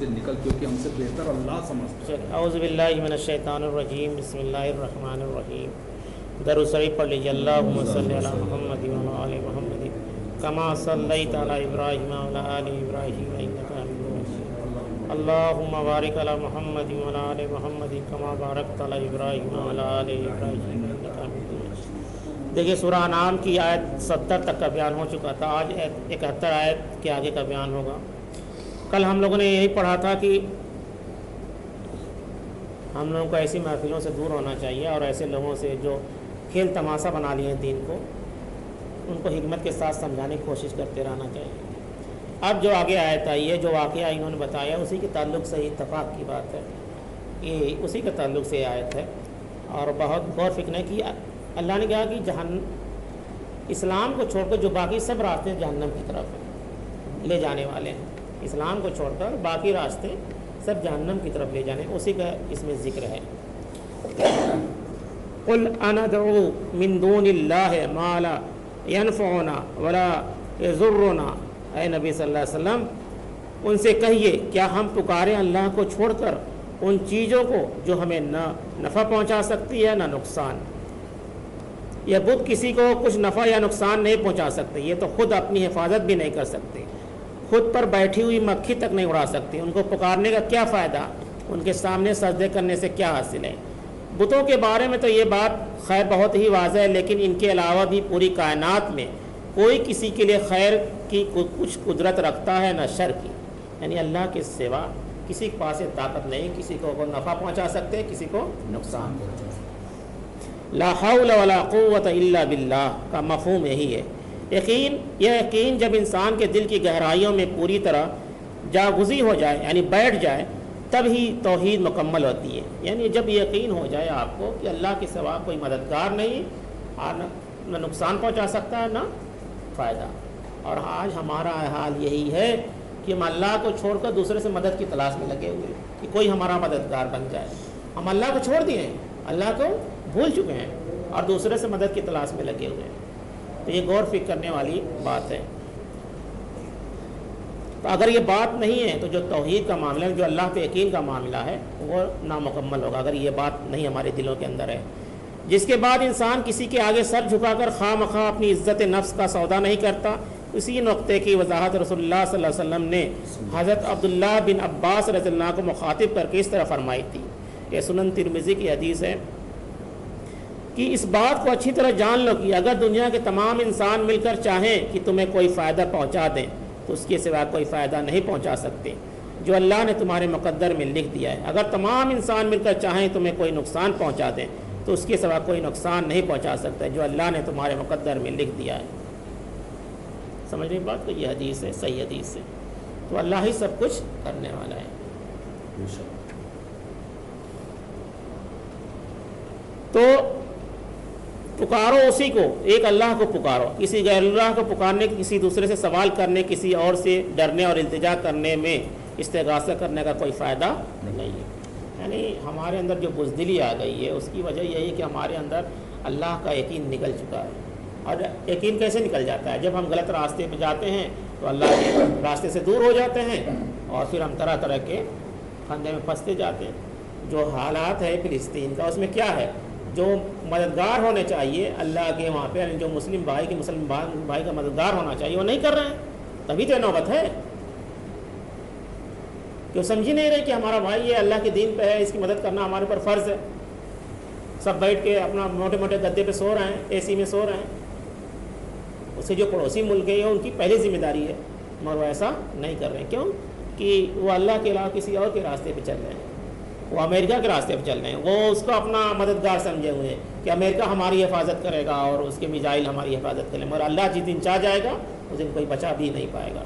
سے نکل، کیونکہ ہم سے بہتر اللہ سمجھتا ہے۔ اعوذ باللہ من الشیطان الرجیم، بسم اللہ الرحمن الرحیم۔ درود شریف پڑھ لیجیے۔ اللہم صلی علی محمد و علی آل محمد کما صلیت علی ابراہیم و علی آل ابراہیم انک حمید مجید۔ اللہم بارک علی محمد و علی آل محمد کما بارکت علی ابراہیم و علی آل ابراہیم انک حمید مجید۔ دیکھیے سورہ انعام کی آیت 70 تک کا بیان ہو چکا تھا، آج 71 آیت کے آگے کا بیان ہوگا۔ کل ہم لوگوں نے یہی پڑھا تھا کہ ہم لوگوں کو ایسی محفلوں سے دور ہونا چاہیے اور ایسے لوگوں سے جو کھیل تماشا بنا لیے ہیں دین کو، ان کو حکمت کے ساتھ سمجھانے کی کوشش کرتے رہنا چاہیے۔ اب جو آگے آیت آئی ہے، جو واقعہ انہوں نے بتایا، اسی کے تعلق سے اتفاق کی بات ہے، یہ اسی کے تعلق سے آیت ہے۔ اور بہت غور فکر ہے کہ اللہ نے کہا کہ اسلام کو چھوڑ کر جو باقی سب راستے جہنم کی طرف لے جانے والے ہیں، اسلام کو چھوڑ کر باقی راستے سب جہنم کی طرف لے جانے، اسی کا اس میں ذکر ہے۔ قل اندعو من دون اللہ ما لا ينفعنا ولا يضرنا، اے نبی صلی اللہ علیہ وسلم ان سے کہیے کیا ہم پکاریں اللہ کو چھوڑ کر ان چیزوں کو جو ہمیں نہ نفع پہنچا سکتی ہے نہ نقصان۔ یہ بت کسی کو کچھ نفع یا نقصان نہیں پہنچا سکتے، یہ تو خود اپنی حفاظت بھی نہیں کر سکتے، خود پر بیٹھی ہوئی مکھی تک نہیں اڑا سکتی، ان کو پکارنے کا کیا فائدہ، ان کے سامنے سجدے کرنے سے کیا حاصل ہے۔ بتوں کے بارے میں تو یہ بات خیر بہت ہی واضح ہے، لیکن ان کے علاوہ بھی پوری کائنات میں کوئی کسی کے لیے خیر کی کچھ قدرت رکھتا ہے نہ شر کی، یعنی اللہ کے سوا کسی کے پاس طاقت نہیں، کسی کو وہ نفع پہنچا سکتے، کسی کو نقصان پہنچا سکتے۔ لا حول ولا قوت الا باللہ کا مفہوم یہی ہے۔ یہ یقین جب انسان کے دل کی گہرائیوں میں پوری طرح جاگزی ہو جائے، یعنی بیٹھ جائے، تب ہی توحید مکمل ہوتی ہے۔ یعنی جب یقین ہو جائے آپ کو کہ اللہ کے سوا کوئی مددگار نہیں، اور نہ نقصان پہنچا سکتا ہے نہ فائدہ۔ اور آج ہمارا حال یہی ہے کہ ہم اللہ کو چھوڑ کر دوسرے سے مدد کی تلاش میں لگے ہوئے کہ کوئی ہمارا مددگار بن جائے۔ ہم اللہ کو چھوڑ دیے ہیں، اللہ کو بھول چکے ہیں اور دوسرے سے مدد کی تلاش میں لگے ہوئے ہیں۔ تو یہ غور فکر کرنے والی بات ہے۔ تو اگر یہ بات نہیں ہے تو جو توحید کا معاملہ ہے، جو اللہ پہ یقین کا معاملہ ہے، وہ نامکمل ہوگا اگر یہ بات نہیں ہمارے دلوں کے اندر ہے۔ جس کے بعد انسان کسی کے آگے سر جھکا کر خواہ مخواہ اپنی عزت نفس کا سودا نہیں کرتا۔ اسی نقطے کی وضاحت رسول اللہ صلی اللہ علیہ وسلم نے حضرت عبداللہ بن عباس رضی اللہ عنہ کو مخاطب کر کے اس طرح فرمائی تھی۔ یہ سنن ترمذی کی حدیث ہے کہ اس بات کو اچھی طرح جان لو کہ اگر دنیا کے تمام انسان مل کر چاہیں کہ تمہیں کوئی فائدہ پہنچا دیں تو اس کے سوا کوئی فائدہ نہیں پہنچا سکتے جو اللہ نے تمہارے مقدر میں لکھ دیا ہے۔ اگر تمام انسان مل کر چاہیں تمہیں کوئی نقصان پہنچا دیں تو اس کے سوا کوئی نقصان نہیں پہنچا سکتا جو اللہ نے تمہارے مقدر میں لکھ دیا ہے۔ سمجھ رہی بات کو؟ یہ حدیث ہے، صحیح حدیث ہے۔ تو اللہ ہی سب کچھ کرنے والا ہے۔ تو پکارو اسی کو، ایک اللہ کو پکارو، کسی غیر اللہ کو پکارنے، کسی دوسرے سے سوال کرنے، کسی اور سے ڈرنے اور التجا کرنے میں استغاثہ کرنے کا کوئی فائدہ نہیں ہے۔ یعنی ہمارے اندر جو بزدلی آ گئی ہے اس کی وجہ یہی ہے کہ ہمارے اندر اللہ کا یقین نکل چکا ہے۔ اور یقین کیسے نکل جاتا ہے؟ جب ہم غلط راستے پہ جاتے ہیں تو اللہ کے راستے سے دور ہو جاتے ہیں اور پھر ہم طرح طرح کے پھندے میں پھنستے جاتے ہیں۔ جو حالات ہے فلسطین کا، اس میں کیا ہے؟ جو مددگار ہونے چاہیے اللہ کے وہاں پہ، جو مسلم بھائی کا مددگار ہونا چاہیے، وہ نہیں کر رہے ہیں۔ تبھی تو نوبت ہے کہ وہ سمجھ ہی نہیں رہے کہ ہمارا بھائی یہ اللہ کے دین پہ ہے، اس کی مدد کرنا ہمارے پر فرض ہے۔ سب بیٹھ کے اپنا موٹے موٹے گدے پہ سو رہے ہیں، اے سی میں سو رہے ہیں۔ اس سے جو پڑوسی ملک ہیں ان کی پہلی ذمہ داری ہے، مگر وہ ایسا نہیں کر رہے ہیں۔ کیوں؟ کہ وہ اللہ کے علاوہ کسی اور کے راستے پہ چل رہے ہیں، وہ امریکہ کے راستے پہ چل رہے ہیں، وہ اس کو اپنا مددگار سمجھے ہوئے ہیں کہ امریکہ ہماری حفاظت کرے گا اور اس کے میزائل ہماری حفاظت کریں، مگر اللہ جس دن چاہ جائے گا اس دن کوئی بچا بھی نہیں پائے گا۔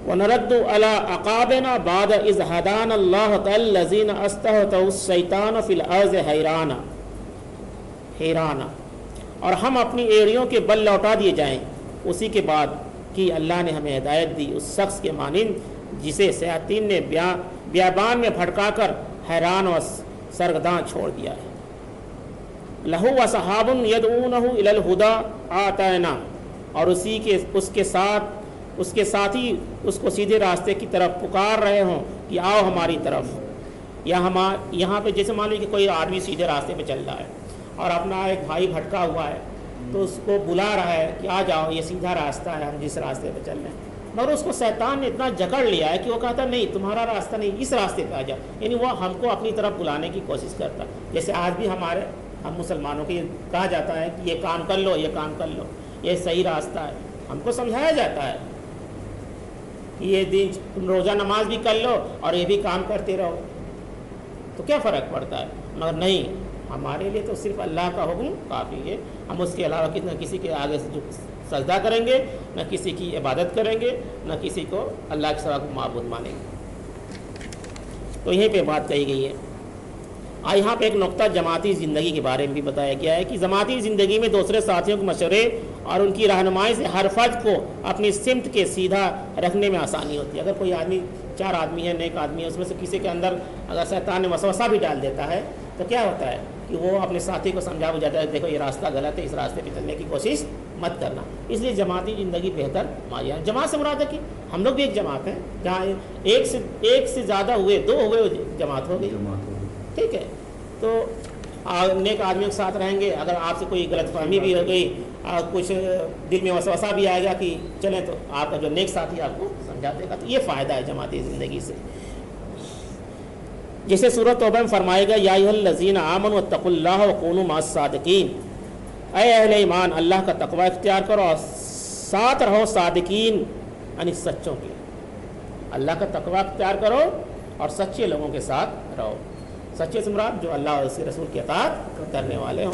وَنَرَدُّ عَلَىٰ عَقَابِنَا بَعْدَ إِذْ هَدَانَا اللَّهُ كَالَّذِينَ اسْتَهْتَرَوُا الشَّيْطَانَ فِي الْأَرْضِ حَيْرَانًا، اور ہم اپنی ایڑیوں کے بل لوٹا دیے جائیں اسی کے بعد کہ اللہ نے ہمیں ہدایت دی اس شخص کے مانند جسے شیاطین نے بیابان میں بھٹکا کر حیران و سرگرداں چھوڑ دیا ہے۔ لَهُ وَصَحَابٌ يَدْعُونَهُ إِلَى الْهُدَىٰ آتَيْنَا، اور اس کے ساتھ اس کے ساتھ ہی اس کو سیدھے راستے کی طرف پکار رہے ہوں کہ آؤ ہماری طرف. یا یہاں پہ جیسے مان لیجیے کہ کوئی آدمی سیدھے راستے پہ چل رہا ہے اور اپنا ایک بھائی بھٹکا ہوا ہے تو اس کو بلا رہا ہے کہ آ جاؤ یہ سیدھا راستہ ہے، ہم جس راستے پہ چل رہے ہیں، مگر اس کو شیطان نے اتنا جکڑ لیا ہے کہ وہ کہتا نہیں تمہارا راستہ نہیں، اس راستے پہ آ جاؤ. یعنی وہ ہم کو اپنی طرف بلانے کی کوشش کرتا. جیسے آج بھی ہم مسلمانوں کو یہ کہا جاتا ہے کہ یہ کام کر لو، یہ کام کر لو، یہ صحیح راستہ ہے. ہم کو سمجھایا جاتا ہے یہ دن تم روزہ نماز بھی کر لو اور یہ بھی کام کرتے رہو، تو کیا فرق پڑتا ہے؟ مگر نہیں، ہمارے لیے تو صرف اللہ کا حکم کافی ہے. ہم اس کے علاوہ نہ کسی کے آگے سے سجدہ کریں گے، نہ کسی کی عبادت کریں گے، نہ کسی کو اللہ کے سوا کو معبود مانیں گے. تو یہیں پہ بات کہی گئی ہے. یہاں پہ ایک نقطہ جماعتی زندگی کے بارے میں بھی بتایا گیا ہے کہ جماعتی زندگی میں دوسرے ساتھیوں کے مشورے اور ان کی رہنمائی سے ہر فرد کو اپنی سمت کے سیدھا رکھنے میں آسانی ہوتی ہے. اگر کوئی آدمی 4 آدمی ہے، نیک آدمی ہے، اس میں سے کسی کے اندر اگر شیطان نے وسوسہ بھی ڈال دیتا ہے تو کیا ہوتا ہے کہ وہ اپنے ساتھی کو سمجھا بجھاتا ہے دیکھو یہ راستہ غلط ہے، اس راستے پہ چلنے کی کوشش مت کرنا. اس لیے جماعتی زندگی بہتر مایا. جماعت سے مراد ہے کہ ہم لوگ بھی ایک جماعت ہیں، جہاں ایک سے زیادہ ہوئے، 2 ہوئے جماعت ہو گئی. ٹھیک ہے، تو نیک آدمیوں کے ساتھ رہیں گے. اگر آپ سے کوئی غلط فہمی بھی ہو گئی اور کچھ دل میں وسوسہ بھی آئے گا کہ چلیں، تو آپ کا جو نیک ساتھی آپ کو سمجھا دے گا. تو یہ فائدہ ہے جماعتی زندگی سے. جیسے سورۃ توبہ میں فرمائے گا یا ایھا الذین آمنوا اتقوا اللہ وکونوا مع الصادقین، اے اہل ایمان اللہ کا تقوی اختیار کرو اور ساتھ رہو صادقین یعنی سچوں کے. اللہ کا تقوی اختیار کرو اور سچے لوگوں کے ساتھ رہو. سچے سے مراد جو اللہ اور اس کے رسول کی اطاعت کرنے والے ہوں.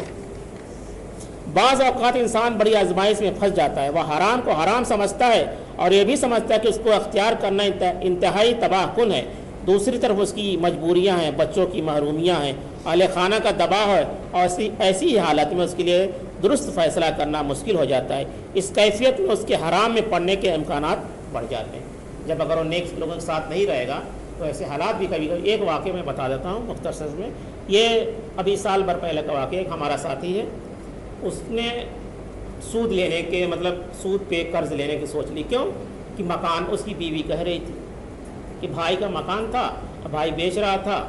بعض اوقات انسان بڑی آزمائش میں پھنس جاتا ہے. وہ حرام کو حرام سمجھتا ہے اور یہ بھی سمجھتا ہے کہ اس کو اختیار کرنا انتہائی تباہ کن ہے. دوسری طرف اس کی مجبوریاں ہیں، بچوں کی محرومیاں ہیں، اہل خانہ کا دباؤ ہے، اور ایسی حالت میں اس کے لیے درست فیصلہ کرنا مشکل ہو جاتا ہے. اس کیفیت میں اس کے حرام میں پڑنے کے امکانات بڑھ جاتے ہیں. جب اگر وہ نیک لوگوں کے ساتھ نہیں رہے گا تو ایسے حالات بھی کبھی کبھی. ایک واقعہ میں بتا دیتا ہوں مختصر میں. یہ ابھی سال بھر پہلے کا واقعہ. ایک ہمارا ساتھی ہے، اس نے سود لینے کے سود پہ قرض لینے کی سوچ لی. کیوں کہ مکان اس کی بیوی کہہ رہی تھی کہ بھائی کا مکان تھا، بھائی بیچ رہا تھا،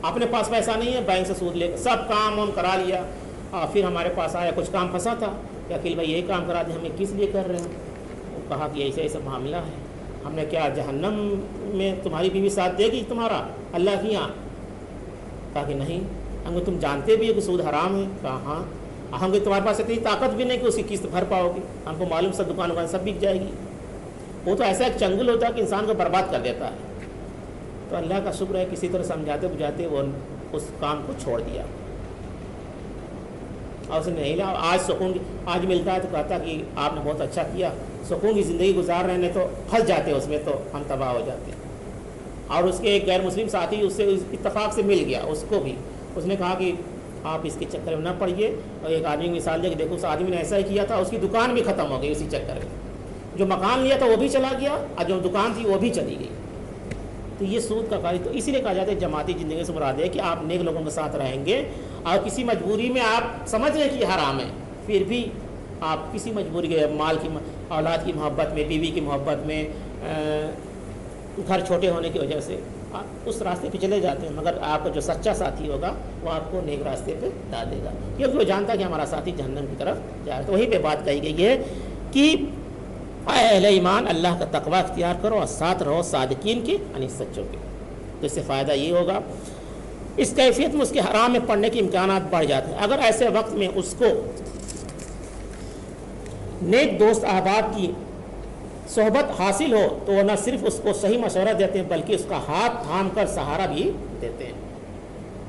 اپنے پاس پیسہ نہیں ہے، بینک سے سود لے سب کام ہم کرا لیا. اور پھر ہمارے پاس آیا، کچھ کام پھنسا تھا کہ عقیل بھائی یہی کام کرا دیں، ہمیں کس لیے کر رہے ہیں؟ وہ کہا کہ ایسا ایسا معاملہ ہے. ہم نے کیا جہنم میں تمہاری بیوی ساتھ دے گی تمہارا اللہ کی یہاں؟ کہا کہ نہیں. ہم کو تم جانتے بھی ہو کہ سود حرام ہے؟ کہا ہاں. ہم کو تمہارے پاس اتنی طاقت بھی نہیں کہ اس کی قسط بھر پاؤ گی. ہم کو معلوم سب دکان سب بک جائے گی. وہ تو ایسا ایک چنگل ہوتا ہے کہ انسان کو برباد کر دیتا ہے. تو اللہ کا شکر ہے کسی طرح سمجھاتے بجھاتے وہ اس کام کو چھوڑ دیا اور اسے نہیں لیا. آج سکون آج ملتا ہے تو کہتا کہ آپ نے بہت اچھا کیا. سکون کی زندگی گزار رہے ہیں تو پھنس جاتے اس میں تو ہم تباہ ہو جاتے ہیں. اور اس کے ایک غیر مسلم ساتھی اس سے اتفاق سے مل گیا. اس کو بھی اس نے کہا کہ آپ اس کے چکر میں نہ پڑیے. اور ایک آدمی کی مثال دے کہ دیکھو اس آدمی نے ایسا ہی کیا تھا، اس کی دکان بھی ختم ہو گئی اسی چکر میں. جو مکان لیا تھا وہ بھی چلا گیا اور جو دکان تھی وہ بھی چلی گئی. تو یہ سود کا کاری. تو اسی لیے کہا جاتا ہے جماعتی زندگی سے مراد ہے کہ آپ نیک لوگوں کے ساتھ رہیں گے اور کسی مجبوری میں آپ سمجھ رہے کہ یہ حرام ہے، پھر بھی آپ کسی مجبوری کے مال کی اولاد کی محبت میں، بیوی کی محبت میں، گھر چھوٹے ہونے کی وجہ سے آپ اس راستے پہ چلے جاتے ہیں. مگر آپ کا جو سچا ساتھی ہوگا وہ آپ کو نیک راستے پہ ڈال دے گا، کیونکہ وہ جانتا ہے کہ ہمارا ساتھی جہنم کی طرف جا رہا ہے. تو وہیں پہ بات کہی گئی ہے کہ اے اہل ایمان اللہ کا تقوی اختیار کرو اور ساتھ رہو صادقین کے یعنی سچوں کے. تو اس سے فائدہ یہ ہوگا اس کیفیت میں اس کے حرام میں پڑنے کے امکانات بڑھ جاتے ہیں. اگر ایسے وقت میں اس کو نیک دوست احباب کی صحبت حاصل ہو تو وہ نہ صرف اس کو صحیح مشورہ دیتے ہیں بلکہ اس کا ہاتھ تھام کر سہارا بھی دیتے ہیں،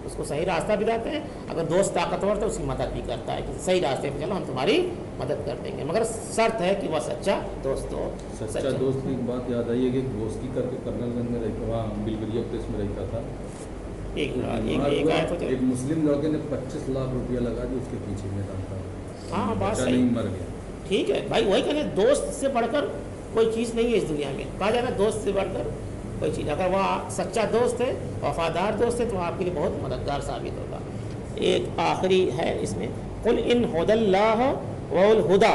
اس کو صحیح راستہ بھی دیتے ہیں. اگر دوست طاقتور تو اس کی مدد بھی کرتا ہے کہ صحیح راستے پہ چلو ہم تمہاری مدد کر دیں گے، مگر شرط ہے کہ وہ سچا دوست ہو. سچا دوست کی بات یاد آئی ہے کہ دوستی کر کے کرنل گنج میں رہتا، وہاں بلبریہ پلیس میں رہتا تھا. ایک مسلم لڑکے نے 25 لاکھ روپیہ لگا دی اس کے پیچھے میں تھا. ہاں بات صحیح، مر گیا. ٹھیک ہے بھائی، وہی کہنے دوست سے بڑھ کر کوئی چیز نہیں ہے اس دنیا میں. کہا جانا دوست سے بڑھ کر کوئی چیز. اگر وہ سچا دوست ہے، وفادار دوست ہے تو آپ کے لیے بہت مددگار ثابت ہوگا. ایک آخری ہے اس میں، قل ان ھدی اللہ والہدی